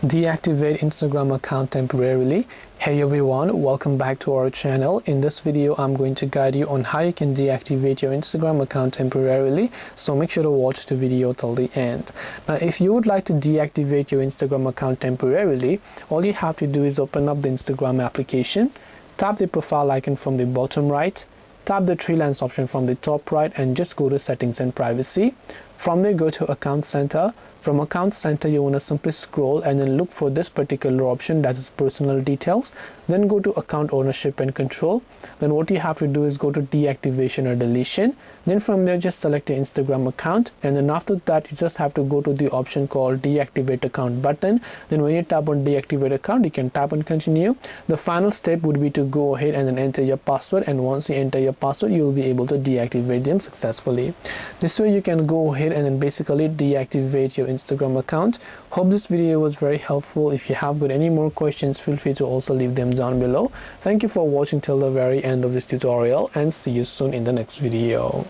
Deactivate Instagram account temporarily. Hey everyone, welcome back to our channel. In this video I'm going to guide you on how you can deactivate your Instagram account temporarily, so make sure to watch the video till the end. Now if you would like to deactivate your Instagram account temporarily, all you have to do is open up the Instagram application, tap the profile icon from the bottom right, tap the three lines option from the top right, and just go to settings and privacy. From there, go to account center. From account center, you want to simply scroll and then look for this particular option, that is personal details. Then go to account ownership and control. Then what you have to do is go to deactivation or deletion. Then from there, just select your Instagram account, and then after that you just have to go to the option called deactivate account button. Then when you tap on deactivate account, you can tap on continue. The final step would be to go ahead and then enter your password, and once you enter your password, you will be able to deactivate them successfully. This way you can go ahead and then basically deactivate your Instagram account. Hope this video was very helpful. If you have got any more questions, feel free to also leave them down below. Thank you for watching till the very end of this tutorial, and see you soon in the next video.